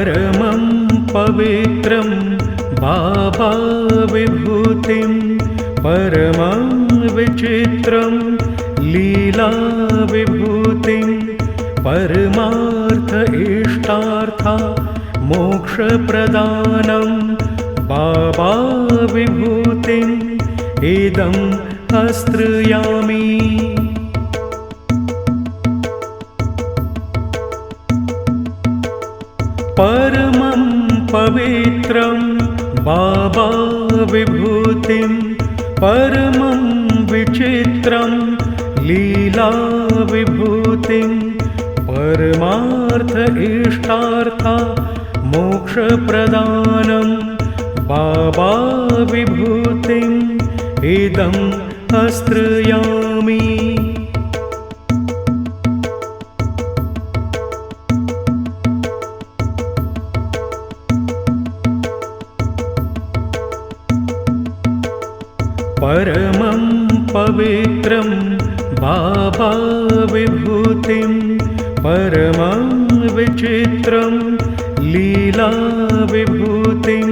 परमं पवित्रं बाबा विभूतिं परमं विचित्रं लीला विभूतिं परमार्थ इष्टार्था मोक्षप्रदानं बाबा विभूतिम् इदं आश्रयामि। परमं पवित्रं बाबा विभूतिं परमं विचित्रं लीला विभूतिं परमार्थ इष्टार्था मोक्षप्रदानं बाबा विभूतिम् इदं आश्रयामि। परमं पवित्रं बाबा विभूतिं परमं विचित्रं लीला विभूतिं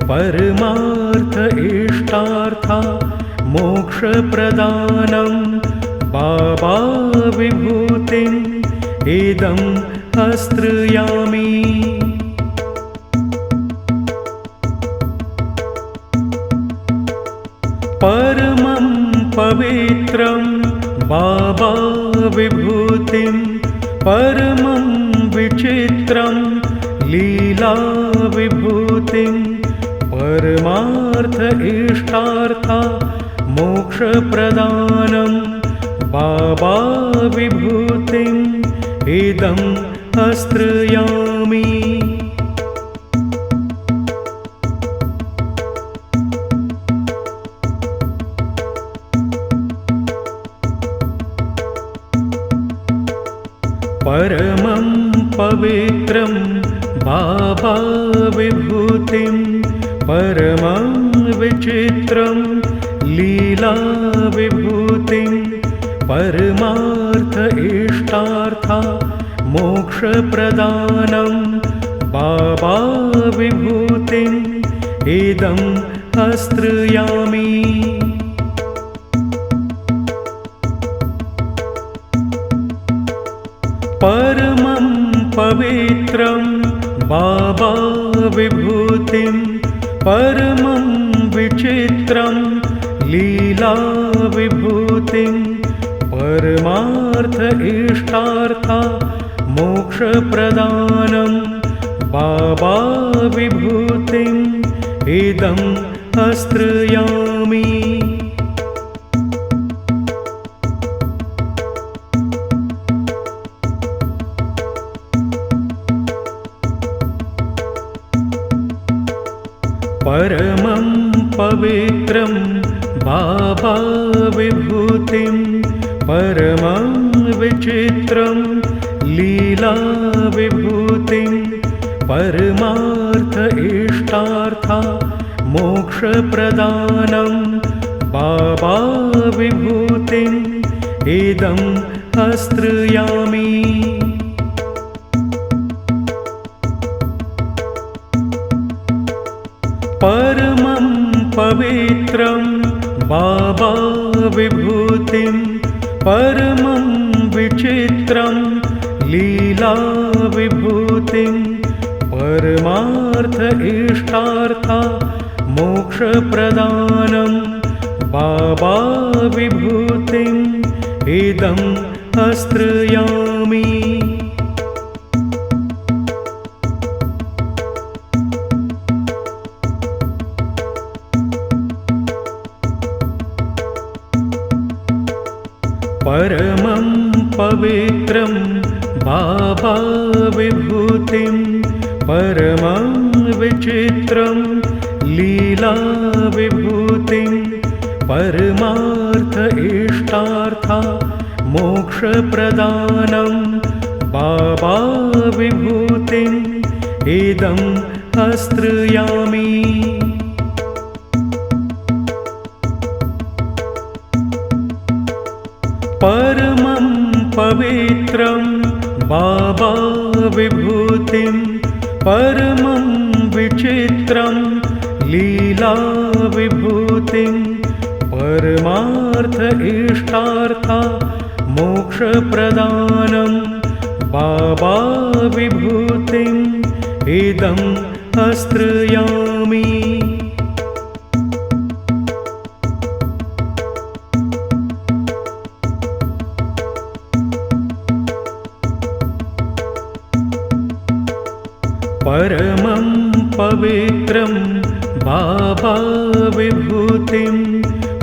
परमार्थ इष्टार्था मोक्षप्रदानं बाबा विभूतिम् इदं आश्रयामि। परमं पवित्रं बाबा विभूतिं परमं विचित्रं लीला विभूतिं परमार्थ इष्टार्था मोक्षप्रदानं बाबा विभूतिम् इदं आश्रयामि। परमं पवित्रं बाबा विभूतिं परमं विचित्रं लीला विभूतिं परमार्थ इष्टार्था मोक्षप्रदानं बाबा विभूतिम् इदं आश्रयामि। परमं पवित्रं बाबा विभूतिं परमं विचित्रं लीला विभूतिं परमार्थ इष्टार्था मोक्षप्रदानं बाबा विभूतिम् इदं आश्रयामि। परमं पवित्रं बाबा विभूतिं परमं विचित्रं लीला विभूतिं परमार्थ इष्टार्था मोक्षप्रदानं बाबा विभूतिम् इदं आश्रयामि। परमं पवित्रं बाबा विभूतिं परमं विचित्रं लीला विभूतिं परमार्थ इष्टार्था मोक्षप्रदानं बाबा विभूतिम् इदं आश्रयामि। परमं पवित्रं बाबा विभूतिं परमं विचित्रं लीला विभूतिं परमार्थ इष्टार्था मोक्षप्रदानं बाबा विभूतिम् इदं आश्रयामि। परमं पवित्रं बाबा विभूतिं परमं विचित्रं लीलाविभूतिं परमार्थ इष्टार्था मोक्षप्रदानं बाबा विभूतिम् इदम् आश्रयामि। परमं पवित्रं बाबा विभूतिं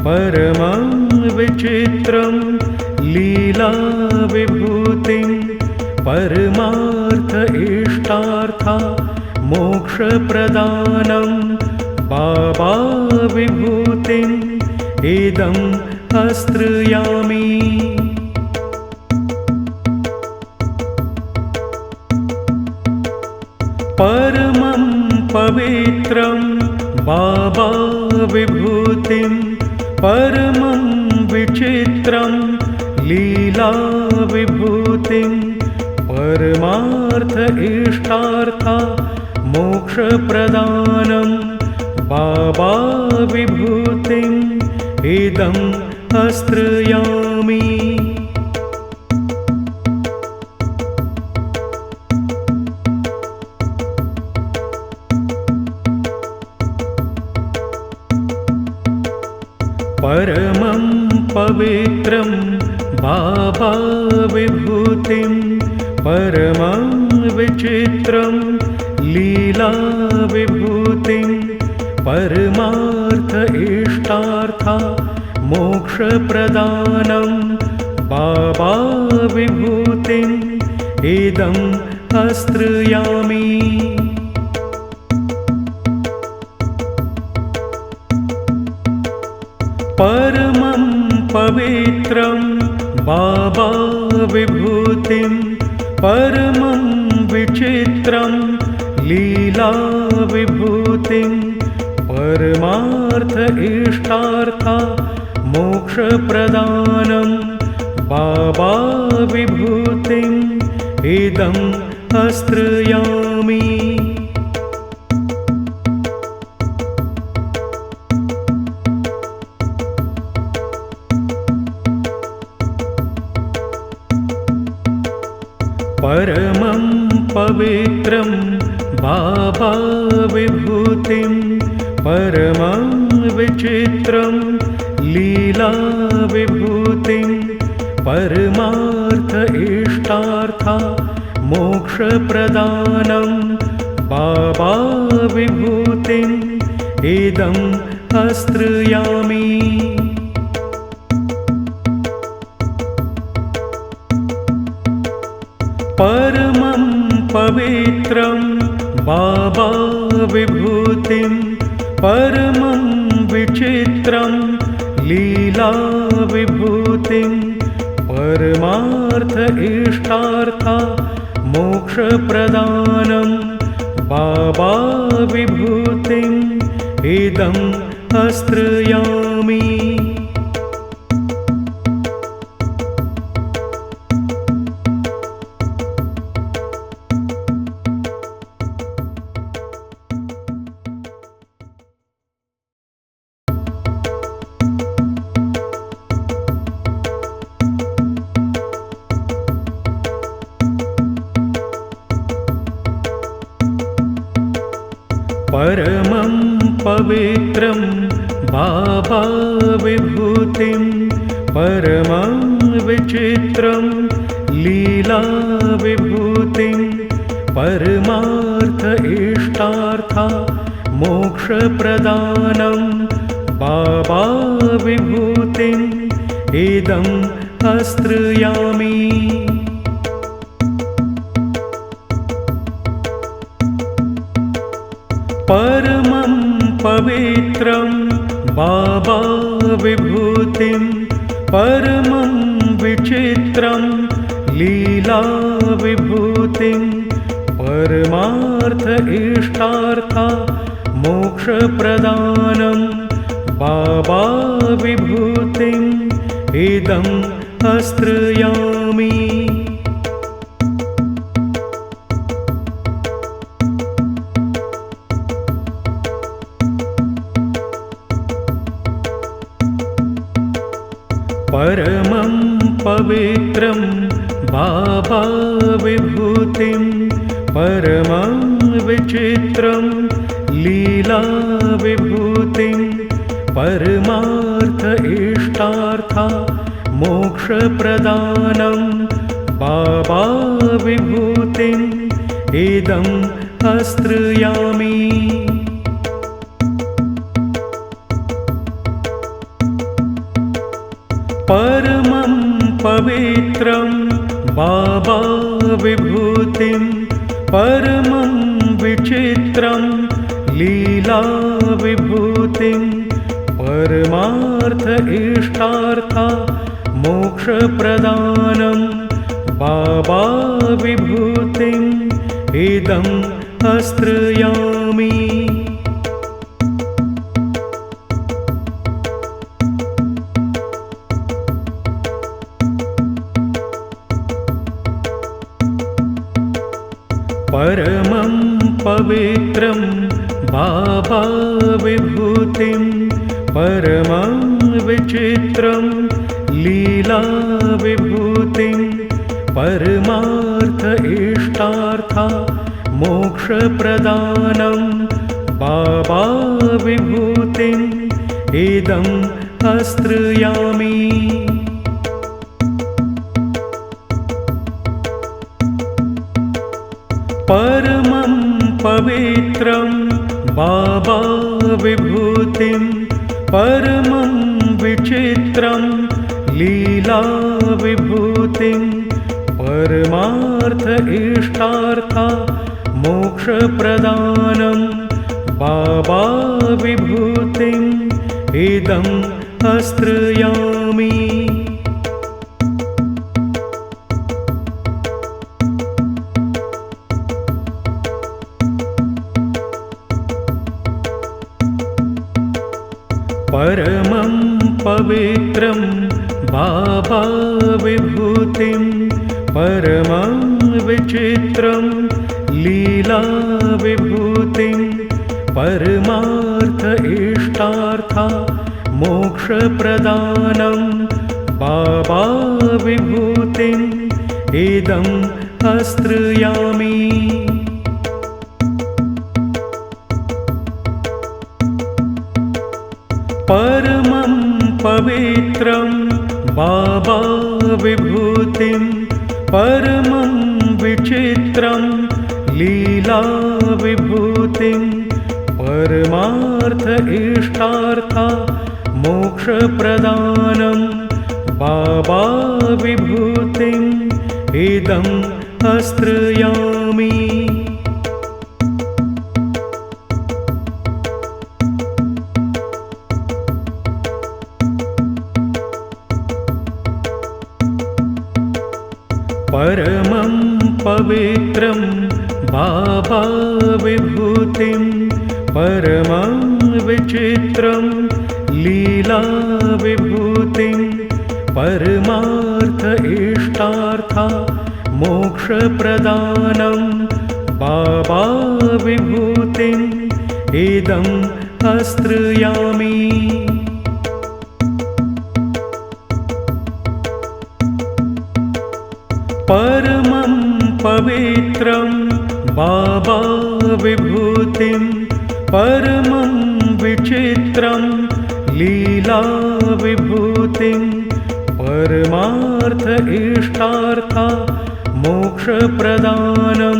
परमं विचित्रं लीला विभूतिं परमार्थ इष्टार्था मोक्षप्रदानं बाबा विभूतिम् इदम् आश्रयामि। परमं पवित्रं बाबा विभूतिं परमं विचित्रं लीला विभूतिं परमार्थ इष्टार्था मोक्षप्रदानं बाबा विभूतिम् इदम् आश्रयामि। परमं पवित्रं बाबा विभूतिं परमं विचित्रं लीला विभूतिं परमार्थ इष्टार्था मोक्षप्रदानं बाबा विभूतिम् इदम् आश्रयामि। परमं पवित्रं बाबा विभूतिं परमं विचित्रं लीला विभूतिं परमार्थ इष्टार्था मोक्षप्रदानं बाबा विभूतिम् इदम् आश्रयामि। परमं पवित्रं बाबा विभूतिं परमं विचित्रं लीला विभूतिं परमार्थ इष्टार्था मोक्षप्रदानं बाबा विभूतिम् इदम् आश्रयामि। परमं पवित्रं बाबा विभूतिं परमं विचित्रं लीला विभूतिं परमार्थ इष्टार्था मोक्षप्रदानं बाबा विभूतिम् इदम् आश्रयामि। परमं पवित्रं बाबा विभूतिं परमं विचित्रं लीला विभूतिं परमार्थ इष्टार्था मोक्षप्रदानं बाबा विभूतिम् इदम् आश्रयामि। परमं पवित्रं बाबा विभूतिं परमं विचित्रं लीला विभूतिं परमार्थ इष्टार्था मोक्षप्रदानं बाबा विभूतिम् इदम् आश्रयामि। परमं पवित्रं बाबा विभूतिं परमं विचित्रं लीला विभूतिं परमार्थ इष्टार्था मोक्षप्रदानं बाबा विभूतिम् इदं आश्रयामि। परमं पवित्रं बाबा विभूतिं परमं विचित्रं लीला विभूतिं परमार्थ इष्टार्था मोक्षप्रदानं बाबा विभूतिम् इदं आश्रयामि। परमं पवित्रं बाबा विभूतिं परमं विचित्रं लीला विभूतिं परमार्थ इष्टार्था मोक्षप्रदानं बाबा विभूतिम् इदं आश्रयामि। परमं पवित्रं बाबा विभूतिं परमं विचित्रं लीला विभूतिं परमार्थ इष्टार्था मोक्षप्रदानं बाबा विभूतिम् इदं आश्रयामि। परमं पवित्रं बाबा विभूतिं परमं विचित्रं लीला विभूतिं परमार्थ इष्टार्था मोक्षप्रदानं बाबा विभूतिम् इदं आश्रयामि। परमं पवित्रं बाबा विभूतिं परमं विचित्रं लीला विभूतिं परमार्थ इष्टार्था मोक्षप्रदानं बाबा विभूतिम् इदं आश्रयामि। परमं पवित्रं बाबा विभूतिं परमं विचित्रं लीला विभूतिं परमार्थ इष्टार्था मोक्षप्रदानं बाबा विभूतिम् इदं आश्रयामि। परमं पवित्रं बाबा विभूतिं परमं विचित्रं लीला विभूतिं परमार्थ इष्टार्था मोक्षप्रदानं